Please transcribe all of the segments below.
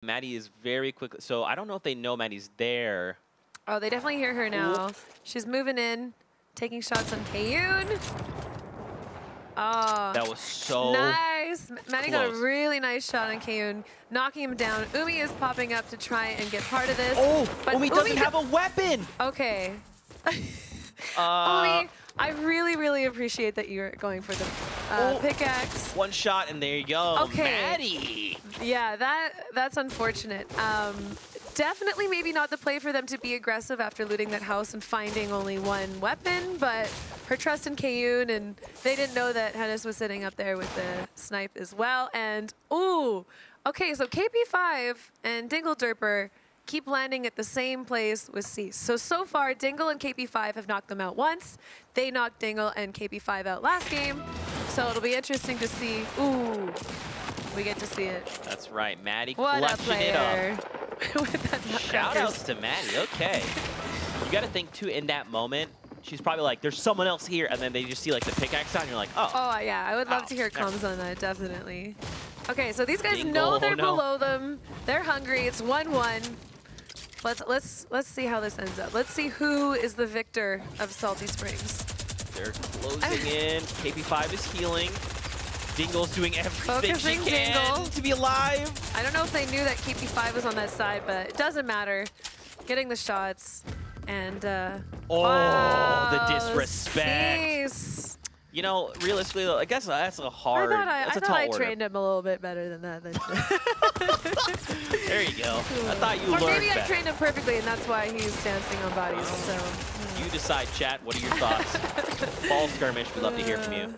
Maddie is very quick. So I don't know if they know Maddie's there. Oh, they definitely hear her now. Ooh. She's moving in, taking shots on Kayun. Oh, that was so nice. Maddie got a really nice shot on Kayun, knocking him down. Umi is popping up to try and get part of this. Oh, but Umi doesn't have a weapon. Okay. Umi, I really, really appreciate that you're going for the pickaxe. One shot, and there you go. Okay. Maddie. Yeah, that's unfortunate. Definitely maybe not the play for them to be aggressive after looting that house and finding only one weapon, but her trust in Kayun, and they didn't know that Hennis was sitting up there with the snipe as well. And, ooh, okay, so KP5 and Dingle Derper keep landing at the same place with Cease. So far, Dingle and KP5 have knocked them out once. They knocked Dingle and KP5 out last game. So it'll be interesting to see. Ooh, we get to see it. That's right, Maddie clutching it up. With Shout outs to Maddie, okay. You gotta think too, in that moment, she's probably like, there's someone else here, and then they just see like the pickaxe out, and you're like, oh. Oh yeah, I would love to hear comms on that, definitely. Okay, so these guys know they're below them. They're hungry, it's 1-1. Let's see how this ends up. Let's see who is the victor of Salty Springs. They're closing in. KP5 is healing. Dingle's doing everything she can to be alive. I don't know if they knew that KP5 was on that side, but it doesn't matter. Getting the shots and wow, the disrespect. Jeez. You know, realistically, though, I guess that's a hard. I thought I trained him a little bit better than that. There you go. I thought you learned. Or maybe better. I trained him perfectly, and that's why he's dancing on bodies. So you decide, chat. What are your thoughts? Fall Skirmish. We'd love to hear from you.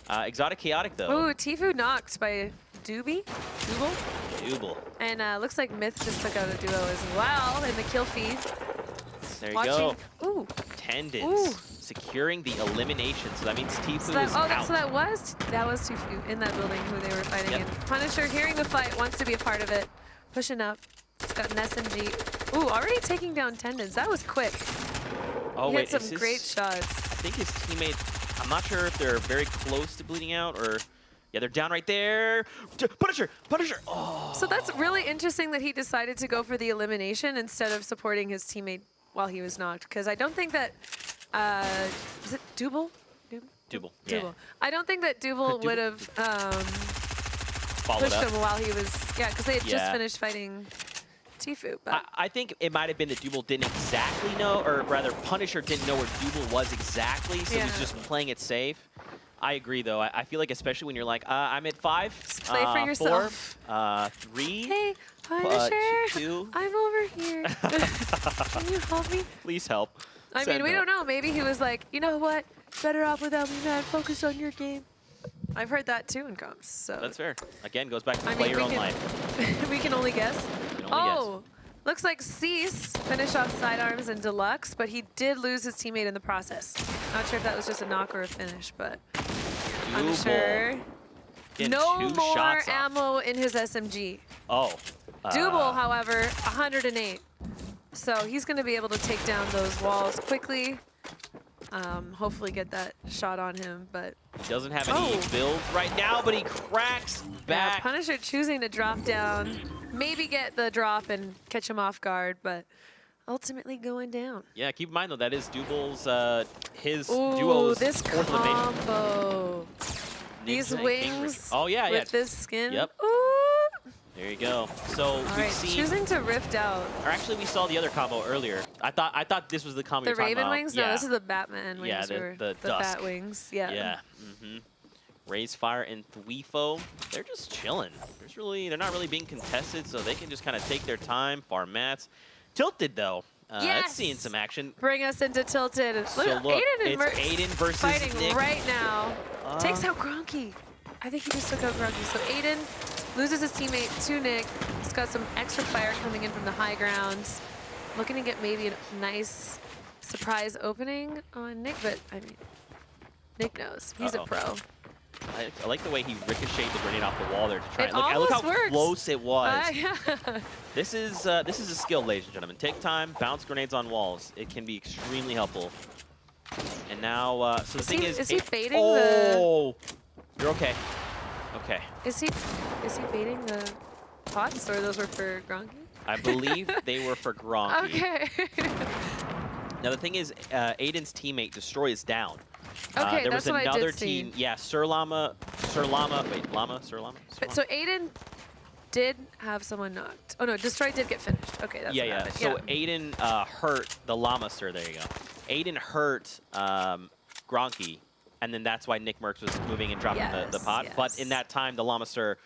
Exotic Chaotic, though. Ooh, Tfue knocked by Double. And looks like Myth just took out a duo as well in the kill feed. There you go. Ooh. Tendons. Securing the elimination. So that means Tfue is out. So that was Tfue in that building who they were fighting in. Punisher, hearing the fight, wants to be a part of it. Pushing up. He's got an SMG. Ooh, already taking down Tendons. That was quick. Oh, he had some great shots. I think his teammate, I'm not sure if they're very close to bleeding out or... Yeah, they're down right there. Punisher! Oh. So that's really interesting that he decided to go for the elimination instead of supporting his teammate while he was knocked. Because I don't think that... is it Double? Double. I don't think that Double would have pushed him while he was... Yeah, because they had just finished fighting Tfue. But I think it might have been that Double didn't exactly know, or rather Punisher didn't know where Double was exactly, so he was just playing it safe. I agree, though. I feel like especially when you're like, I'm at 5, just play for yourself. 4, 3, hey, Punisher, 2. I'm over here. Can you help me? Please help. I mean, we don't know. Maybe he was like, you know what? Better off without me, man. Focus on your game. I've heard that too in comms. So that's fair. Again, goes back to play your own life. We can only guess. Looks like Cease finished off sidearms and Deluxe, but he did lose his teammate in the process. Not sure if that was just a knock or a finish, but I'm sure. No more ammo in his SMG. Double, however, 108. So he's going to be able to take down those walls quickly. Hopefully get that shot on him, but... He doesn't have any build right now, but he cracks back. Yeah, Punisher choosing to drop down, maybe get the drop and catch him off guard, but ultimately going down. Yeah, keep in mind, though, that is Double's, his duo's this combo. These wings with this skin. Yep. Ooh. There you go. So we've seen choosing to rift out. Or actually, we saw the other combo earlier. I thought this was the combo. The Raven wings? No, this is the Batman wings. Yeah, the Bat wings. Yeah. Yeah. Raise Fire and Thweefo, they're just chilling. They're not really being contested, so they can just kind of take their time. Farm mats. Tilted though. It's seeing some action. Bring us into Tilted. Look, Aiden versus fighting Nick right now. Takes out Gronky. I think he just took out Gronky. So Aiden loses his teammate to Nick. He's got some extra fire coming in from the high ground. Looking to get maybe a nice surprise opening on Nick, but I mean, Nick knows. He's a pro. I like the way he ricocheted the grenade off the wall there to try and look how close it was. Yeah. This is a skill, ladies and gentlemen. Take time, bounce grenades on walls. It can be extremely helpful. And now, so the thing is he baiting the... You're okay. Okay. Is he baiting the pots, or those were for Gronky? I believe they were for Gronky. Okay. Now the thing is, Aiden's teammate Destroy is down. Okay, there that's was what I another did see. team. Yeah, Sir Llama. Wait, Llama. Sir Llama. So Aiden did have someone knocked. Oh no, Destroy did get finished. Okay, that's what Yeah. happened. So Aiden hurt the Llama Sir. There you go. Aiden hurt Gronky, and then that's why Nick Merckx was moving and dropping the pot. Yes. But in that time, the Llama Sir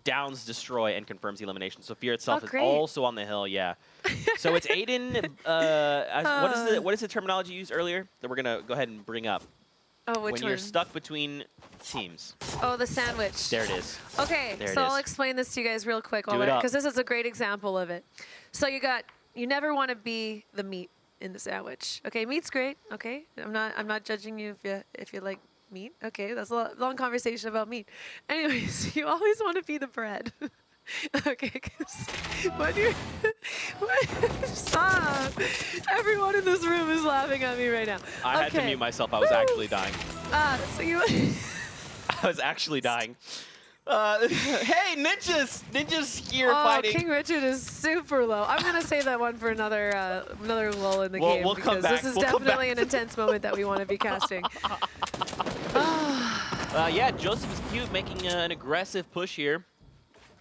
downs Destroy and confirms the elimination. So Fear itself is great. also on the hill. Yeah. So it's Aiden. What is the terminology used earlier that we're gonna go ahead and bring up? Oh, which when one? you're stuck between teams. Oh, the sandwich. There it is. Okay, There it so is. I'll explain this to you guys real quick, Do it up. because this is a great example of it. So you never want to be the meat in the sandwich. Okay, meat's great. Okay, I'm not judging you if you like meat. Okay, that's a long conversation about meat. Anyways, you always want to be the bread. Okay, because stop. Everyone in this room is laughing at me right now. I had to mute myself. I was actually dying. So you. I was actually dying. Hey, Ninja's here fighting. King Richard is super low. I'm gonna save that one for another lull in the game, We'll come because back. this is We'll come definitely back. an intense moment that we want to be casting. Yeah, Joseph is cute, making an aggressive push here.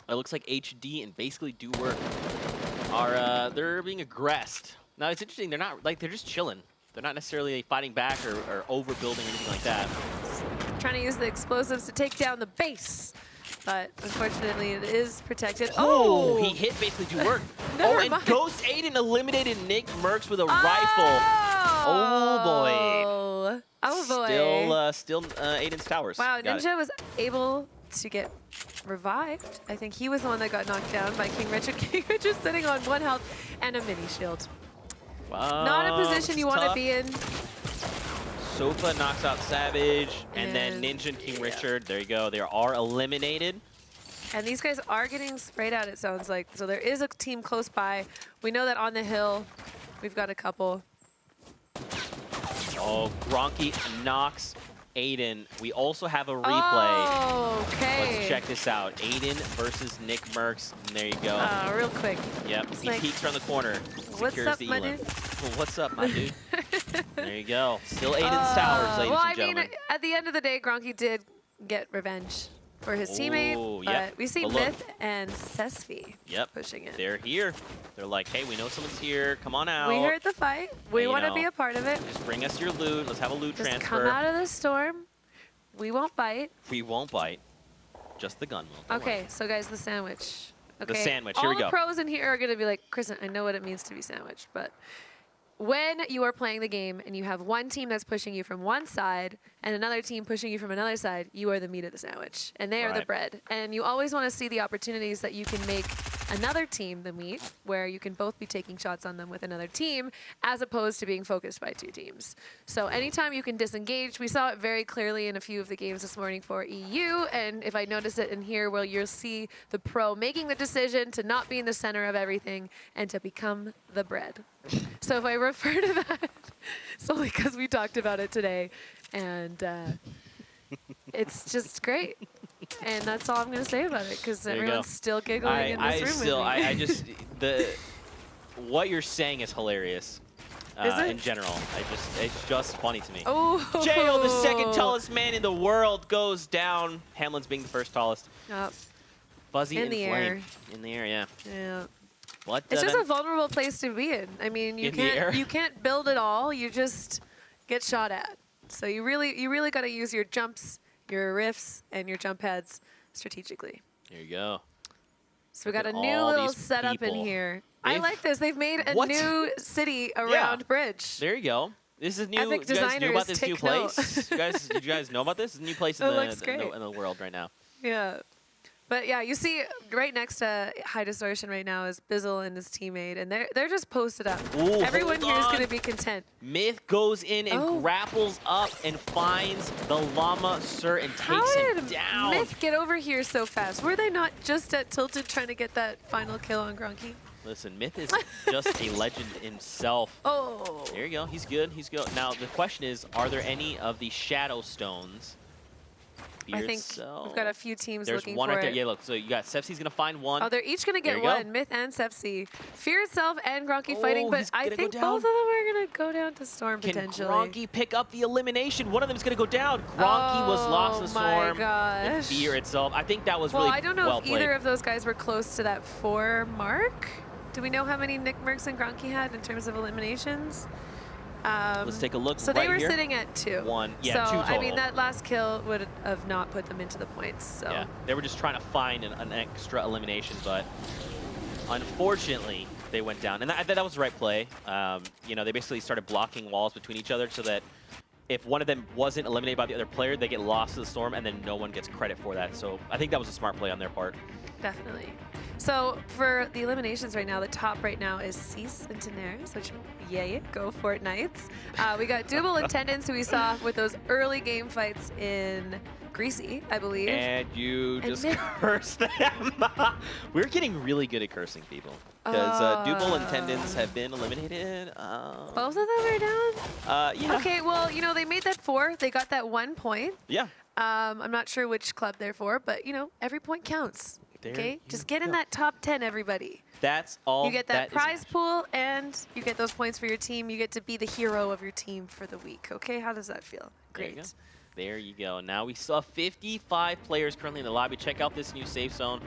It looks like HD and basically Do Work they're being aggressed. Now it's interesting. They're just chilling. They're not necessarily fighting back or overbuilding or anything like that. Trying to use the explosives to take down the base, but unfortunately it is protected. Oh, he hit basically Do Work. Never and mind. Ghost Aiden eliminated Nick Merckx with a rifle. Oh boy. Oh boy. Still Aiden's towers. Wow, Got Ninja was able to get revived. I think he was the one that got knocked down by King Richard. King Richard sitting on 1 health and a mini shield. Wow, Not a position you want to be in. Sofa knocks out Savage, and then And- Ninja and King Richard. There you go. They are eliminated. And these guys are getting sprayed out, it sounds like. So there is a team close by. We know that on the hill, we've got a couple. Oh, Gronky knocks Aiden. We also have a replay. Oh, okay. Let's check this out. Aiden versus Nick Merckx. And there you go. Real quick. Yep, he like, peeks around the corner. What's Secures up, the my elim. dude? Well, what's up, my dude? There you go. Still Aiden's towers, ladies well, and gentlemen. I mean, at the end of the day, Gronky did get revenge for his teammate. Ooh, But yeah. we see But look. Myth and Sesfi pushing it. They're here. They're like, hey, we know someone's here. Come on out. We heard the fight. We you want to know, be a part of it. Just bring us your loot. Let's have a loot Just transfer. come out of the storm. We won't bite. We won't bite. Just the gun will. Don't Okay, worry. so guys, the sandwich. Okay. sandwich, here we All go. the pros in here are going to be like, Kristen, I know what it means to be sandwiched, but when you are playing the game and you have one team that's pushing you from one side and another team pushing you from another side, you are the meat of the sandwich, and they are the Right. bread. And you always want to see the opportunities that you can make another team the meat, where you can both be taking shots on them with another team, as opposed to being focused by 2 teams. So anytime you can disengage, we saw it very clearly in a few of the games this morning for EU, and if I notice it in here, well, you'll see the pro making the decision to not be in the center of everything and to become the bread. So if I refer to that, solely because we talked about it today, and it's just great. And that's all I'm going to say about it, because There you everyone's go. still giggling in this room with me. I just, what you're saying is hilarious. Is it? In general, it's just funny to me. Oh, Jo, the second tallest man in the world, goes down. Hamlin's being the first tallest. Yep. Fuzzy In and the Flame. air. In the air, yeah. Yeah. What? It's just a vulnerable place to be in. I mean, you In the air. can't build it all. You just get shot at. So you really got to use your jumps, your riffs, and your jump heads strategically. There you go. So we got a Look at new all little these setup in people. here. I They've- like this. They've made a What? new city around Bridge. There you go. This is new. Epic You guys knew about designers, this new take note. place? Did you guys know about this? It's a new place in It the, looks great. in the world right now. Yeah. But yeah, you see right next to High Distortion right now is Bizzle and his teammate, and they're just posted up. Ooh, Everyone hold here is on. going to be content. Myth goes in and Oh. grapples up and finds the Llama Sir and How takes him did down. Myth get over here so fast? Were they not just at Tilted trying to get that final kill on Gronky? Listen, Myth is just a legend himself. Oh. There you go. He's good. He's good. Now, the question is, are there any of the Shadow Stones Fear I think itself. we've got a few teams There's looking one for right there. it. Yeah, look. So you got Sepsi's gonna find one. Oh, they're each gonna There get you go. one. Myth and Sepsi. Fear itself and Gronky fighting, Oh, but he's I gonna go think down. both of them are gonna go down to Storm Can potentially. Gronky pick up the elimination? One of them is gonna go down. Gronky was lost to the Oh my Storm. And gosh. Fear itself. I think that was Well, really I don't know well if played. either of those guys were close to that 4 mark. Do we know how many Nick Mercs and Gronky had in terms of eliminations? Let's take a look. So right they were here. sitting at 2. 1. Yeah, so, 2 total. I mean, that last kill would have not put them into the points. So. Yeah, they were just trying to find an extra elimination, but unfortunately, they went down. And that was the right play. You know, they basically started blocking walls between each other so that if one of them wasn't eliminated by the other player, they get lost to the Storm, and then no one gets credit for that. So I think that was a smart play on their part. Definitely. So for the eliminations right now, the top right now is Cease and Tenaris, which, yay, go Fortnites. We got Double Attendance, who we saw with those early game fights in Greasy, I believe. And you And just Nick- cursed them. We're getting really good at cursing people. Because Double and Tendons have been eliminated. Both of them are down? Yeah. Okay, well, you know, they made that 4. They got that 1 point. Yeah. I'm not sure which club they're for, but, you know, every point counts. There Okay? you Just get in go. that top 10, everybody. That's all. You get that is prize matters. pool, and you get those points for your team. You get to be the hero of your team for the week. Okay, how does that feel? There you Great. go. There you go. Now we saw 55 players currently in the lobby. Check out this new safe zone.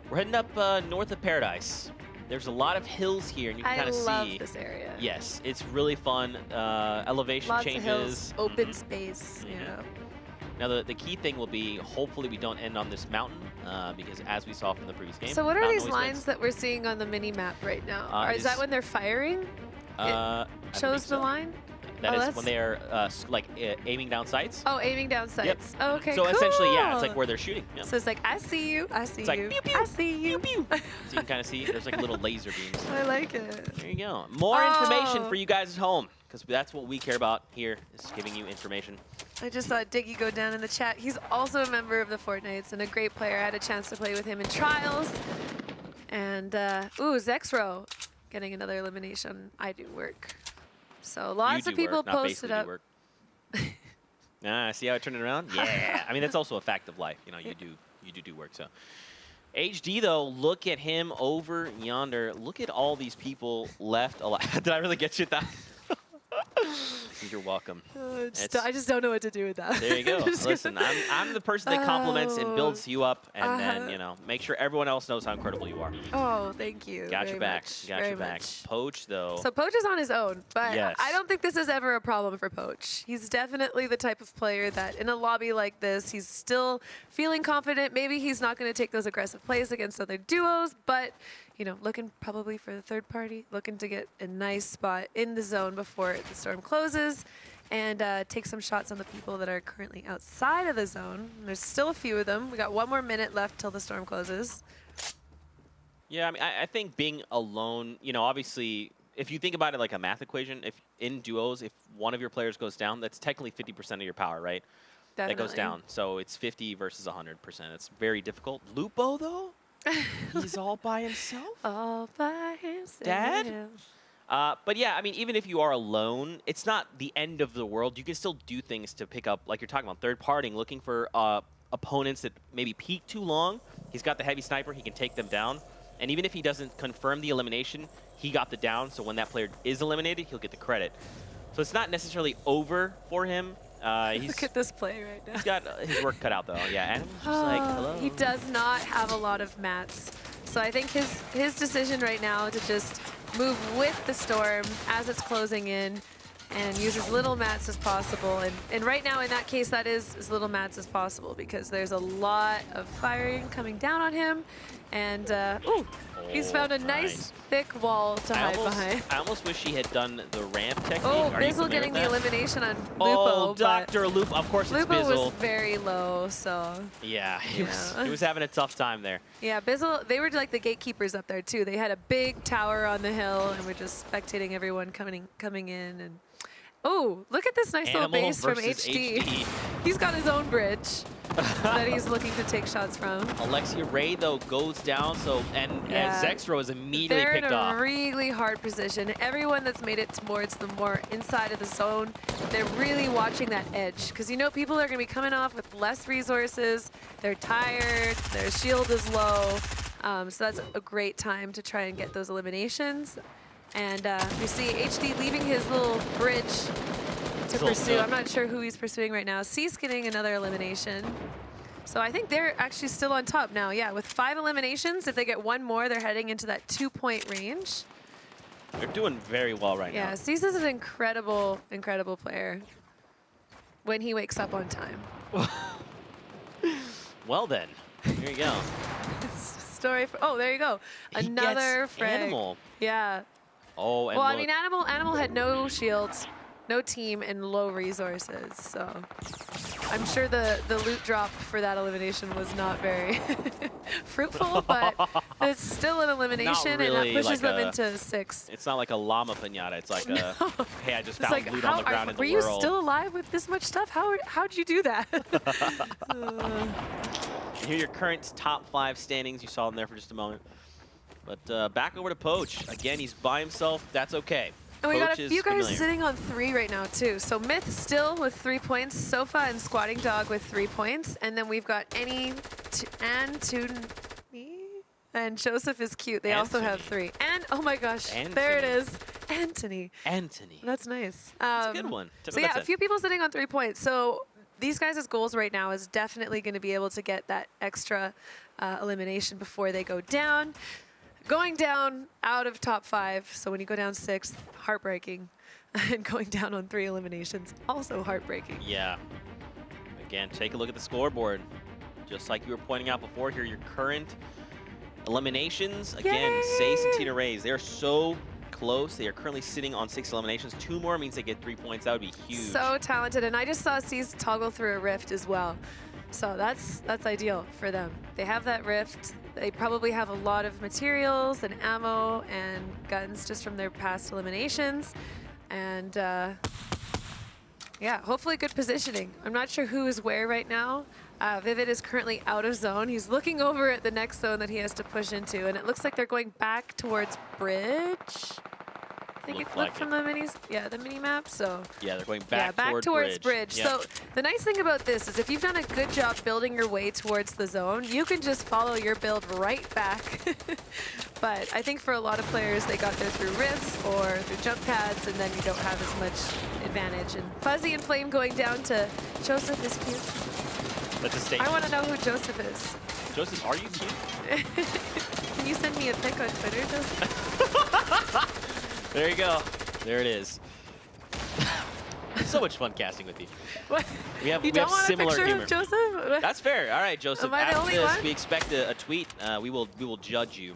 We're heading up north of Paradise. There's a lot of hills here, and you can I kind of love see. this area. Yes, it's really fun. Elevation Lots changes. of hills, open Mhm. space. Mhm. Yeah. Now the key thing will be hopefully we don't end on this mountain because as we saw from the previous game. So what are mountain these always lines wins. that we're seeing on the mini map right now? Is This- that when they're firing? I Shows believe the so. line? That Oh, is that's- when they are aiming down sights. Oh, aiming down sights. Okay, So cool. essentially, yeah, it's like where they're shooting. Yeah. So it's like, I see you, I see It's like you, pew, pew, I see you. Pew, pew. So you can kind of see there's like little laser beams. I like it. There you go. More information Oh. for you guys at home because that's what we care about here is giving you information. I just saw Diggy go down in the chat. He's also a member of the Fortnites and a great player. I had a chance to play with him in trials. And, ooh, Zexro getting another elimination. I do work. So lots You of do people work, not posted basically up. do work. See how I turned it around? Yeah. I mean, that's also a fact of life. You know, you do work. So HD though, look at him over yonder. Look at all these people left alive. Did I really get you that? You're welcome. I just don't know what to do with that. There you go. Just Listen, I'm the person that compliments and builds you up, and then Uh-huh. you know, make sure everyone else knows how incredible you are. Oh, thank you. Got very your back. much, Got very your back. much. Poach though. So Poach is on his own, but Yes. I don't think this is ever a problem for Poach. He's definitely the type of player that in a lobby like this, he's still feeling confident. Maybe he's not going to take those aggressive plays against other duos, but you know, looking probably for the third party, looking to get a nice spot in the zone before the storm closes and take some shots on the people that are currently outside of the zone. And there's still a few of them. We got 1 more minute left till the storm closes. Yeah, I mean, I think being alone, you know, obviously, if you think about it like a math equation, if in duos, if one of your players goes down, that's technically 50% of your power, right? Definitely. That goes down. So it's 50 versus 100%. It's very difficult. Lupo, though, he's all by himself. All by himself. Dad? But yeah, I mean, even if you are alone, it's not the end of the world. You can still do things to pick up, like you're talking about, third partying, looking for opponents that maybe peak too long. He's got the heavy sniper. He can take them down. And even if he doesn't confirm the elimination, he got the down. So when that player is eliminated, he'll get the credit. So it's not necessarily over for him. Look at this play right now. He's got his work cut out, though. Yeah, and just like, hello. He does not have a lot of mats. So I think his decision right now to just move with the storm as it's closing in and use as little mats as possible. And right now, in that case, that is as little mats as possible because there's a lot of firing coming down on him. And, ooh, he's found a nice thick wall to hide behind. I almost wish he had done the ramp technique. Oh, Are you Bizzle familiar getting with the that? elimination on Lupo. Oh, but Dr. Lupo. Of course, it's Lupo Bizzle. was very low, so. Yeah, he Yeah. was having a tough time there. Yeah, Bizzle, they were like the gatekeepers up there too. They had a big tower on the hill and were just spectating everyone coming in. And oh, look at this nice Animal little base from versus HD. He's got his own bridge. that he's looking to take shots from. Alexia Ray, though, goes down, and Zexro is immediately picked off. They're in a really hard position. Everyone that's made it towards the more inside of the zone, they're really watching that edge. Because you know people are going to be coming off with less resources. They're tired. Their shield is low. So that's a great time to try and get those eliminations. And we see HD leaving his little bridge to pursue. I'm not sure who he's pursuing right now. C's getting another elimination. So I think they're actually still on top now. Yeah, with 5 eliminations, if they get one more, they're heading into that 2-point range. They're doing very well right now. Yeah, C's is an incredible, incredible player when he wakes up on time. Well then, here you go. Story for, oh, there you go. Another frag. Animal. Yeah. Oh, and well, look. I mean, Animal had no shields, no team, and low resources. So I'm sure the loot drop for that elimination was not very fruitful, but it's still an elimination, really, and that pushes like them into 6. It's not like a llama pinata. It's like a, hey, I just found like, loot on the ground in the world. Were you still alive with this much stuff? How'd you do that? And here are your current top 5 standings. You saw them there for just a moment. But back over to Poach. Again, he's by himself. That's okay. And we got Poach a is few guys familiar. sitting on 3 right now, too. So Myth still with 3 points, Sofa and Squatting Dog with 3 points. And then we've got Annie and Tooney. And Joseph is cute. They also have 3. And, oh my gosh, there it is. Anthony. That's nice. That's a good one. So yeah, a few people sitting on 3 points. So these guys' goals right now is definitely going to be able to get that extra elimination before they go down. Going down out of top 5, so when you go down 6th, heartbreaking. And going down on 3 eliminations, also heartbreaking. Yeah. Again, take a look at the scoreboard. Just like you were pointing out before, here are your current eliminations. Again, Sace and Tina Rays, they are so close. They are currently sitting on 6 eliminations. 2 more means they get 3 points. That would be huge. So talented, and I just saw C's toggle through a rift as well. So that's ideal for them. They have that rift. They probably have a lot of materials and ammo and guns just from their past eliminations. And yeah, hopefully good positioning. I'm not sure who is where right now. Vivid is currently out of zone. He's looking over at the next zone that he has to push into, and it looks like they're going back towards bridge. I think it looked from the minis, the mini map. So yeah, they're going back, towards bridge. Yep. So the nice thing about this is if you've done a good job building your way towards the zone, you can just follow your build right back. But I think for a lot of players, they got there through rifts or through jump pads, and then you don't have as much advantage. And Fuzzy and Flame going down to Joseph is cute. That's a statement. I want to know who Joseph is. Joseph, are you cute? Can you send me a pic on Twitter, Joseph? There you go. There it is. So much fun casting with you. What? We have don't want similar a picture humor. of Joseph? That's fair. All right, Joseph. Am I the only one? We expect a tweet. We will judge you.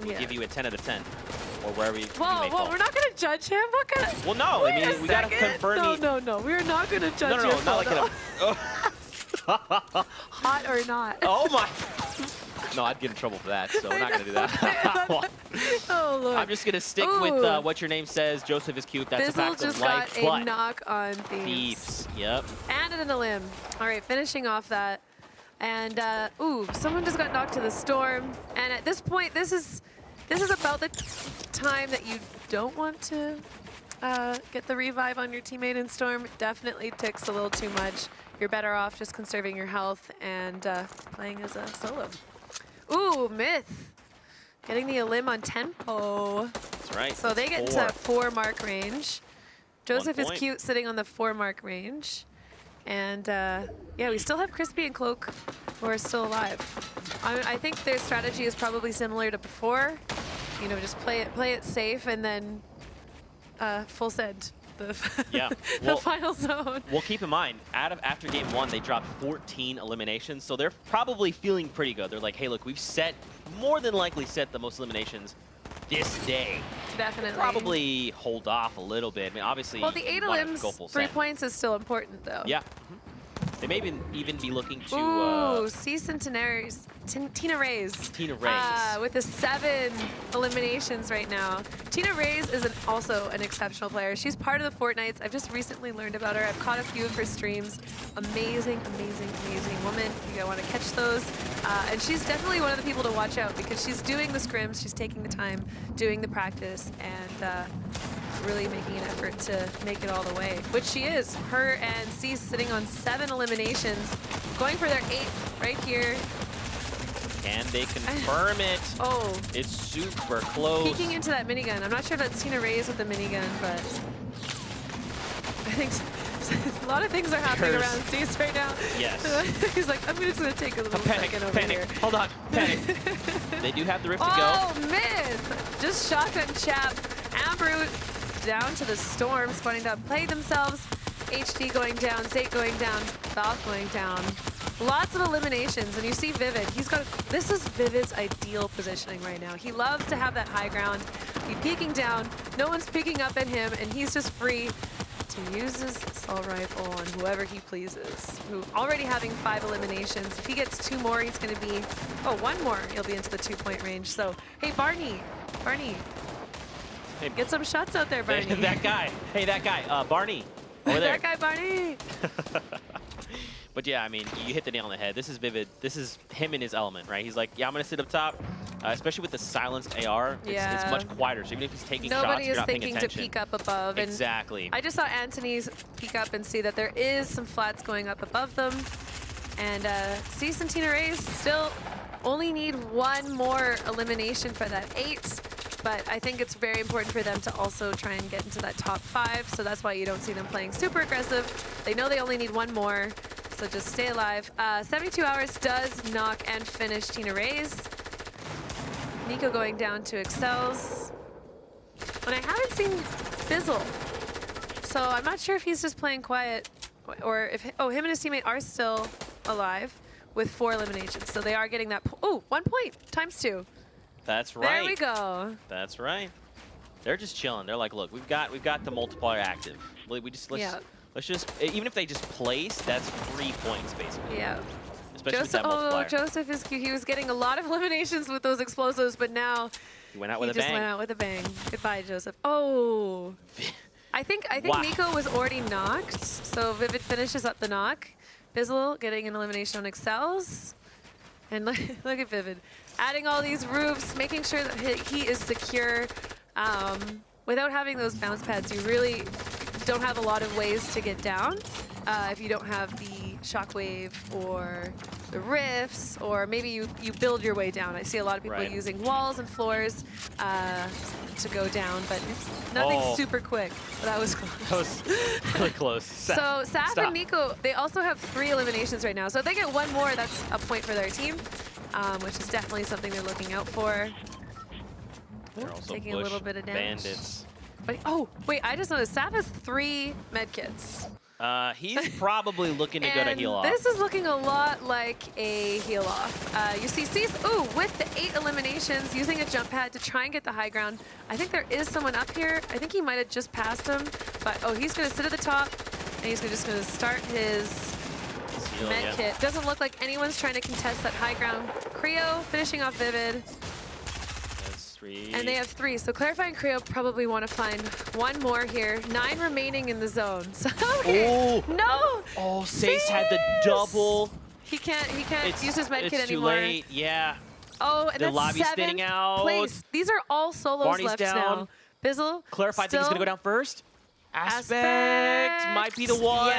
We'll give you a 10 out of 10, or wherever you may fall. We're not gonna judge him. What kind of? Well, no. Wait I mean, we gotta confirm. No. We're not gonna judge. No, not like a. Hot or not? Oh my. No, I'd get in trouble for that, so we're not going to do that. Oh, Lord. I'm just going to stick with what your name says. Joseph is cute. That's a fact just of life. got a knock on Thieves. Yep. And in a limb. All right, finishing off that. And, someone just got knocked to the storm. And at this point, this is about the time that you don't want to get the revive on your teammate in storm. It definitely ticks a little too much. You're better off just conserving your health and playing as a solo. Ooh, Myth. Getting the elim on tempo. That's right. So they get into 4 mark range. Joseph is cute sitting on the 4 mark range. And yeah, we still have Crispy and Cloak who are still alive. I think their strategy is probably similar to before. You know, just play it safe and then full send. The final zone. Well, keep in mind, after game 1, they dropped 14 eliminations, so they're probably feeling pretty good. They're like, hey, look, we've more than likely set the most eliminations this day. Definitely. Probably hold off a little bit. I mean, obviously, well, the 8 elims, 3 points is still important, though. Yeah. They may even be looking to... Ooh, Cease and Tina Reyes. Tina Reyes. With the 7 eliminations right now. Tina Reyes is also an exceptional player. She's part of the Fortnites. I've just recently learned about her. I've caught a few of her streams. Amazing, amazing, amazing woman. You want to catch those. And she's definitely one of the people to watch out because she's doing the scrims, she's taking the time, doing the practice, and really making an effort to make it all the way, which she is. Her and Cease sitting on 7 eliminations, going for their 8th right here. Can they confirm it? Oh. It's super close. Peeking into that minigun. I'm not sure if that's Tina Reyes with the minigun, but I think a lot of things are happening around Cease right now. Yes. He's like, I'm just going to take a little second over here. Hold on. Panic. They do have the rift to go. Oh, myth. Just shotgun chap. Amber down to the storm, spawning to play themselves. HD going down, Zate going down, Valve going down. Lots of eliminations, and you see Vivid. This is Vivid's ideal positioning right now. He loves to have that high ground. He's peeking down, no one's peeking up at him, and he's just free to use his assault rifle on whoever he pleases. Who already having 5 eliminations. If he gets 2 more, he's gonna be, 1 more, he'll be into the 2-point range. So, hey, Barney, Hey, get some shots out there, Barney. that guy, Barney, over there. That guy, Barney. But yeah, I mean, you hit the nail on the head. This is Vivid. This is him in his element, right? He's like, yeah, I'm going to sit up top, especially with the silenced AR. It's much quieter, so even if he's taking shots, you're not paying attention. Nobody is thinking to peek up above. Exactly. And I just saw Anthony's peek up and see that there is some flats going up above them. And Cease and Tina Reyes still only need 1 more elimination for that 8. But I think it's very important for them to also try and get into that top 5. So that's why you don't see them playing super aggressive. They know they only need 1 more. So just stay alive. 72 Hours does knock and finish Tina Reyes. Nico going down to Excels. But I haven't seen Fizzle. So I'm not sure if he's just playing quiet or if, him and his teammate are still alive with 4 eliminations. So they are getting that, 1 point times 2. That's right. There we go. That's right. They're just chilling. They're like, look, we've got the multiplier active. Let's just even if they just place, that's 3 points basically. Yeah. Especially with that multiplier. Joseph he was getting a lot of eliminations with those explosives, but now he went out with a bang. Just went out with a bang. Goodbye, Joseph. Oh. I think wow. Nico was already knocked, so Vivid finishes up the knock. Bizzle getting an elimination on Excels. And look at Vivid. Adding all these roofs, making sure that he is secure. Without having those bounce pads, you really don't have a lot of ways to get down. If you don't have the shockwave or the rifts, or maybe you build your way down. I see a lot of people using walls and floors to go down, but nothing super quick. But that was close. That was really close. So Saf and Nico, they also have 3 eliminations right now. So if they get 1 more, that's a point for their team, which is definitely something they're looking out for. They're also taking a little bit of damage. Bandits. But, wait, I just noticed Saf has 3 medkits. He's probably looking to go to heal off. This is looking a lot like a heal off. You see Cease, with the 8 eliminations, using a jump pad to try and get the high ground. I think there is someone up here. I think he might have just passed him, but he's going to sit at the top, and he's just going to start his medkit. Doesn't look like anyone's trying to contest that high ground. Creo finishing off Vivid. And they have 3, so Clarify and Creo probably want to find 1 more here. 9 remaining in the zone. So no! Oh, Cease had the double. He can't use his medkit anymore. It's too late. Yeah. Oh, and the lobby's 7th spinning out. place. These are all solos Barney's left down. now. Bizzle. Clarify, I think he's gonna go down first. Aspect might be the one. Yeah.